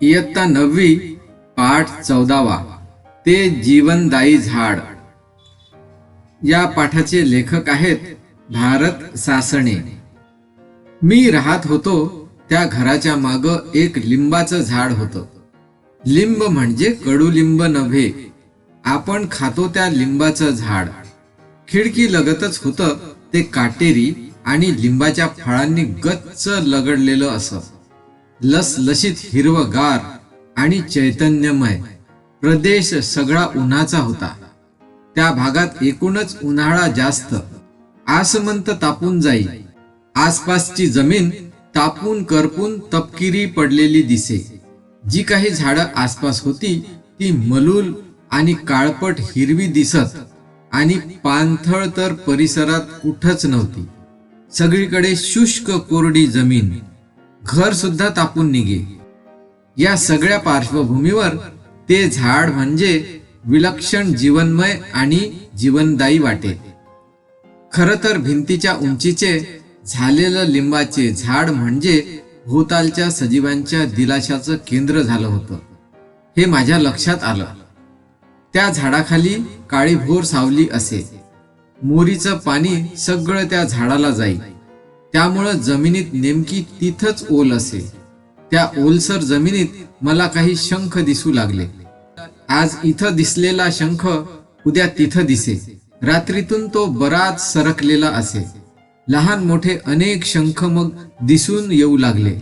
इयत्ता 9वी पाठ 14वा ते जीवनदायी झाड. या पाठाचे लेखक आहेत भारत सासणे. मी राहत होतो त्या घराच्या माग एक लिंबाचं झाड होतं. लिंब म्हणजे कडुलिंब नव्हे, आपण खातो त्या लिंबाचं झाड. खिडकी लगतच होतं ते काटेरी आणि लिंबाच्या फळांनी गच्च लगडलेलं असं. लसलशीत हिरवगार आणि चैतन्यमय प्रदेश सगळा उन्हाचा होता. त्या भागात एकूणच उन्हाळा जास्त. आसमंत तापून जाई. आसपासची जमीन तापून करपून तपकिरी पडलेली दिसे. जी काही झाडं आसपास होती ती मलूल आणि काळपट हिरवी दिसत आणि पाणथळ तर परिसरात कुठंच नव्हती. सगळीकडे शुष्क कोरडी जमीन. घर सुद्धा तापून निघे. या सगळ्या पार्श्वभूमीवर ते झाड म्हणजे विलक्षण जीवनमय आणि जीवनदायी वाटे. खर तर भिंतीच्या उंचीचे झालेलं लिंबाचे झाड म्हणजे भोवतालच्या सजीवांच्या दिलाशाचं केंद्र झालं होतं. हे माझ्या लक्षात आलं. त्या झाडाखाली काळीभोर सावली असे. मोरीचं पाणी सगळं त्या झाडाला जाई. त्यामुळं जमिनीत नेमकी तिथंच ओल असे. त्या ओलसर जमिनीत मला काही शंख दिसू लागले. आज इथं दिसलेला शंख उद्या तिथं दिसे. रात्रीतून तो बराच सरकलेला असे. लहान मोठे अनेक शंख मग दिसून येऊ लागले.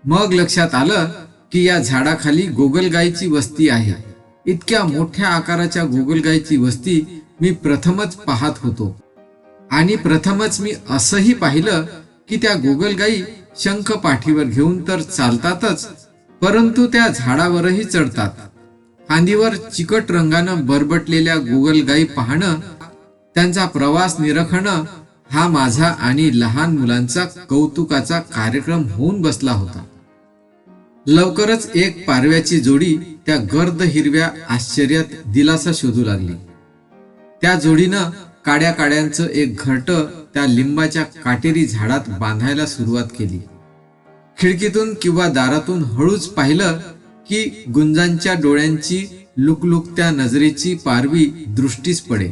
मग लक्षात आलं की या झाडाखाली गोगलगायीची वस्ती आहे. इतक्या मोठ्या आकाराच्या गोगलगायीची वस्ती मी प्रथमच पाहत होतो. आणि प्रथमच मी असंही पाहिलं की त्या गोगलगायी शंख पाठीवर घेऊन तर चालतातच, परंतु त्या झाडावरही चढतात. फांदीवर चिकट रंगानं बरबटलेल्या गोगलगायी पाहणं, त्यांचा प्रवास निरखणं हा माझा आणि लहान मुलांचा कौतुकाचा कार्यक्रम होऊन बसला होता. लवकरच एक पारव्याची जोडी त्या गर्द हिरव्या आश्चर्यात दिलासा शोधू लागली. त्या जोडीनं काड्या काड्यांचं एक घरटं त्या लिंबाच्या काटेरी झाडात बांधायला सुरुवात केली. खिडकीतून किंवा दारातून हळूच पाहिलं की गुंजांच्या डोळ्यांची लुकलुकत्या नजरेची पारवी दृष्टीस पडे.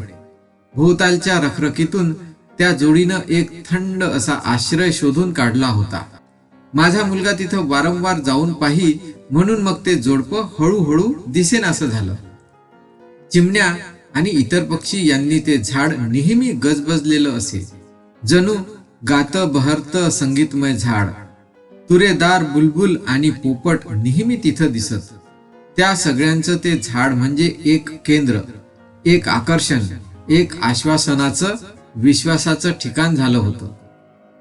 भोवतालच्या रखरखीतून त्या जोडीनं एक थंड असा आश्रय शोधून काढला होता. माझा मुलगा तिथं वारंवार जाऊन पाही म्हणून मग ते जोडपं हळूहळू दिसेनासं झालं. चिमण्या आणि इतर पक्षी यांनी ते झाड नेहमी गजबजलेलं असे. जणू गातं बहरतं संगीतमय झाड. तुरेदार बुलबुल आणि पोपट नेहमी तिथं दिसत. त्या सगळ्यांचं ते झाड म्हणजे एक केंद्र, एक आकर्षण, एक आश्वासनाचं, विश्वासाचं ठिकाण झालं होतं.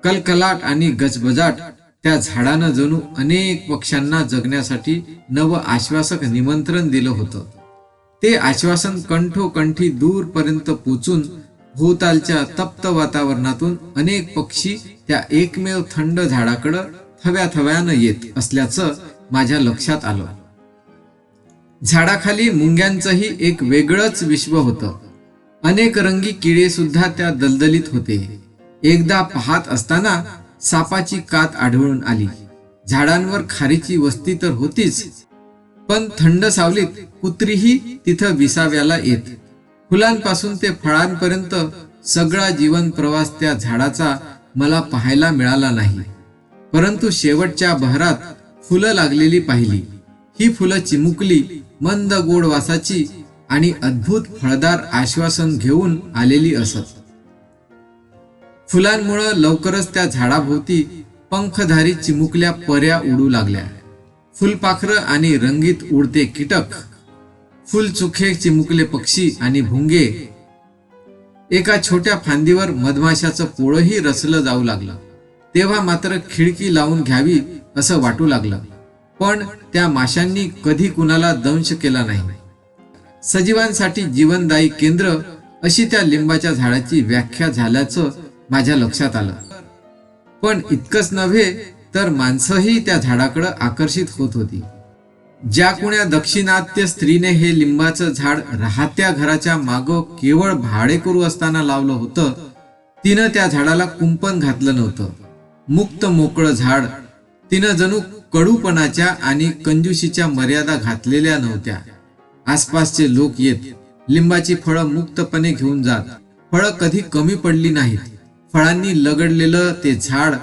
कलकलाट आणि गजबजाट त्या झाडानं जणू अनेक पक्ष्यांना जगण्यासाठी नवं आश्वासक निमंत्रण दिलं होतं. ते आश्वासन कंठोकंठी दूरपर्यंत पोचून भोवतालच्या तप्त वातावरणातून अनेक पक्षी त्या एकमेव थंड झाडाकडं थव्याथव्यानं येत असल्याचं माझ्या लक्षात आलं. झाडाखाली मुंग्यांचंही एक वेगळंच विश्व होतं. अनेक रंगी किडे सुद्धा त्या दलदलीत होते. एकदा पाहत असताना सापाची कात आढळून आली. झाडांवर खारीची वस्ती तर होतीच, पण थंड सावलीत कुत्रीही तिथं विसाव्याला येत. फुलांपासून ते फळांपर्यंत सगळा जीवन प्रवास त्या झाडाचा मला पाहायला मिळाला नाही. परंतु शेवटच्या बहरात फुलं लागलेली पाहिली. ही फुलं चिमुकली, मंद गोड वासाची आणि अद्भुत फळदार आश्वासन घेऊन आलेली असत. फुलांमुळं लवकरच त्या झाडाभोवती पंखधारी चिमुकल्या पऱ्या उडू लागल्या. फुलपाखरं आणि रंगीत उडते कीटक, फुलचुखे चिमुकले पक्षी आणि भुंगे. एका छोट्या फांदीवर मधमाशाचं पोळंही रचलं जाऊ लागलं. तेव्हा मात्र खिडकी लावून घ्यावी असं वाटू लागलं, पण त्या माशांनी कधी कुणाला दंश केला नाही. सजीवांसाठी जीवनदायी केंद्र अशी त्या लिंबाच्या झाडाची व्याख्या झाल्याचं माझ्या लक्षात आलं. पण इतकंच नव्हे तर माणसंही त्या झाडाकडे आकर्षित होत होती. ज्या कुण्या दक्षिणात्य स्त्रीने हे लिंबाचं झाड राहत्या घराच्या मागं केवळ भाडेकरू असताना लावलं होतं, तिनं त्या झाडाला कुंपण घातलं नव्हतं. मुक्त मोकळं झाड तिनं जणू कडूपणाच्या आणि कंजूशीच्या मर्यादा घातलेल्या नव्हत्या. आसपासचे लोक येत लिंबाची फळं मुक्तपणे घेऊन जात. फळं कधी कमी पडली नाहीत. फळांनी लगडलेलं ते झाड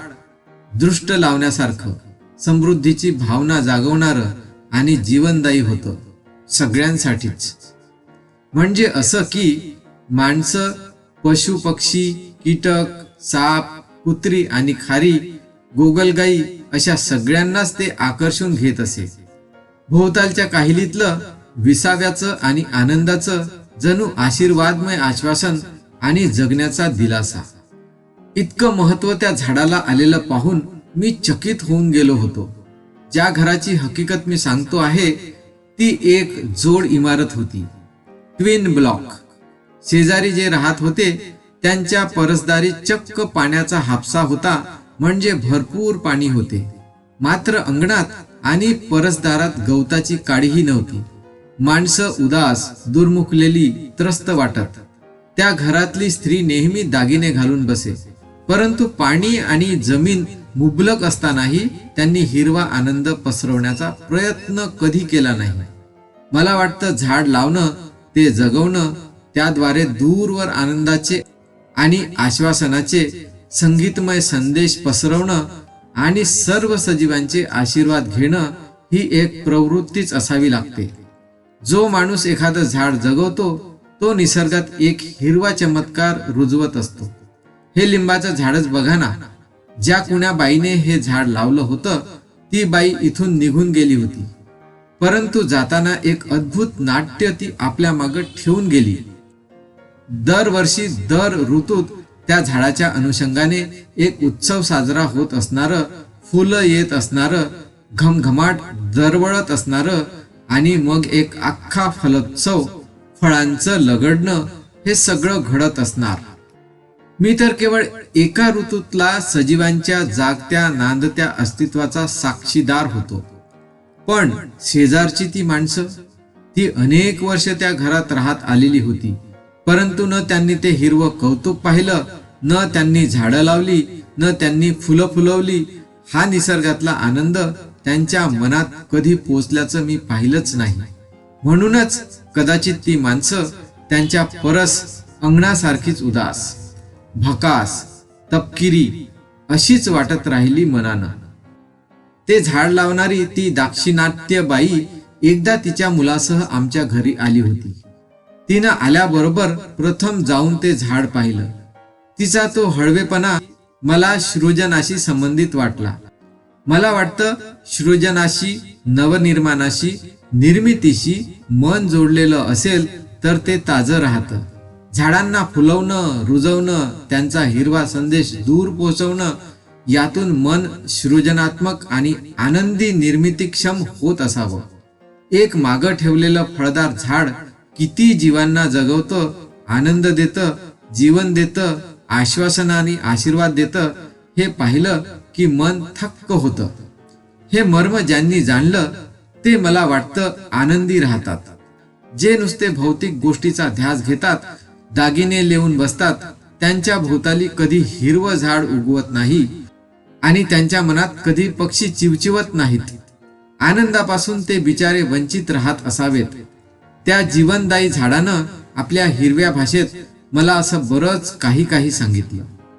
दृष्ट लावण्यासारखं, समृद्धीची भावना जागवणारं आणि जीवनदायी होतं सगळ्यांसाठीच. म्हणजे असं की माणसं, पशु पक्षी, कीटक, साप, कुत्री आणि खारी, गोगलगाई अशा सगळ्यांनाच ते आकर्षून घेत असे. भोवतालच्या काहिलीतलं विसाव्याचं आणि आनंदाचं जणू आशीर्वादमय आश्वासन आणि जगण्याचा दिलासा. इतकं महत्व त्या झाडाला आलेलं पाहून मी चकित होऊन गेलो होतो. ज्या घराची हकीकत मी सांगतो आहे ती एक जोड इमारत होती, ट्विन ब्लॉक. शेजारी जे राहत होते त्यांच्या परसदारी चक्क पाण्याचा हापसा होता, म्हणजे भरपूर पाणी होते. मात्र अंगणात आणि परसदारात गवताची काडीही नव्हती. माणसं उदास, दुर्मुखलेली, त्रस्त वाटत. त्या घरातली स्त्री नेहमी दागिने घालून बसे, परंतु पाणी आणि जमीन मुबलक असतानाही त्यांनी हिरवा आनंद पसरवण्याचा प्रयत्न कधी केला नाही. मला वाटतं झाड लावणं, ते जगवणं, त्याद्वारे दूरवर आनंदाचे आणि आश्वासनाचे संगीतमय संदेश पसरवणं आणि सर्व सजीवांचे आशीर्वाद घेणं ही एक प्रवृत्तीच असावी लागते. जो माणूस एखादं झाड जगवतो तो निसर्गात एक हिरवा चमत्कार रुजवत असतो. हे लिंबाचं झाडच बघा ना. ज्या कुण्या बाईने हे झाड लावलं होतं ती बाई इथून निघून गेली होती, परंतु जाताना एक अद्भुत नाट्य ती आपल्या मागे ठेवून गेली. दरवर्षी दर ऋतूत त्या झाडाच्या अनुषंगाने एक उत्सव साजरा होत असणारं, फुलं येत असणारं, घमघमाट दरवळत असणारं आणि मग एक अख्खा फलोत्सव, फळांचं लगडणं, हे सगळं घडत असणार. मी तर केवळ एका ऋतूतला सजीवांच्या जागत्या नांदत्या अस्तित्वाचा साक्षीदार होतो. पण शेजारची ती माणसं, ती अनेक वर्ष त्या घरात राहत आलेली होती, परंतु न त्यांनी ते हिरवं कौतुक पाहिलं, न त्यांनी झाडं लावली, न त्यांनी फुलं फुलवली. हा निसर्गातला आनंद त्यांच्या मनात कधी पोचल्याचं मी पाहिलंच नाही. म्हणूनच कदाचित ती माणसं त्यांच्या परस अंगणासारखीच उदास, भकास, तपकिरी अशीच वाटत राहिली मनानं. ते झाड लावणारी ती दाक्षिणात्य बाई एकदा तिच्या मुलासह आमच्या घरी आली होती. तिनं आल्याबरोबर प्रथम जाऊन ते झाड पाहिलं. तिचा तो हळवेपणा मला सृजनाशी संबंधित वाटला. मला वाटतं सृजनाशी, नवनिर्माणाशी, निर्मितीशी मन जोडलेलं असेल तर ते ताजं राहतं. झाडांना फुलवणं, रुजवणं, त्यांचा हिरवा संदेश दूर पोहोचवणं, यातून मन सृजनात्मक आणि आनंदी निर्मितीक्षम होत असावं. एक मागं ठेवलेलं फळदार झाड किती जीवांना जगवतं, आनंद देतं, जीवन देतं, आश्वासन आणि आशीर्वाद देतं, हे पाहिलं की मन थक्क होतं. हे मर्म ज्यांनी जाणलं ते मला वाटतं आनंदी राहतात. जे नुसते भौतिक गोष्टीचा ध्यास घेतात, दागिने लेवून बसतात, त्यांच्या भोवताली कधी हिरवं झाड उगवत नाही आणि त्यांच्या मनात कधी पक्षी चिवचिवत नाहीत. आनंदापासून ते बिचारे वंचित राहत असावेत. त्या जीवनदायी झाडानं आपल्या हिरव्या भाषेत मला असं बरंच काही सांगितलं.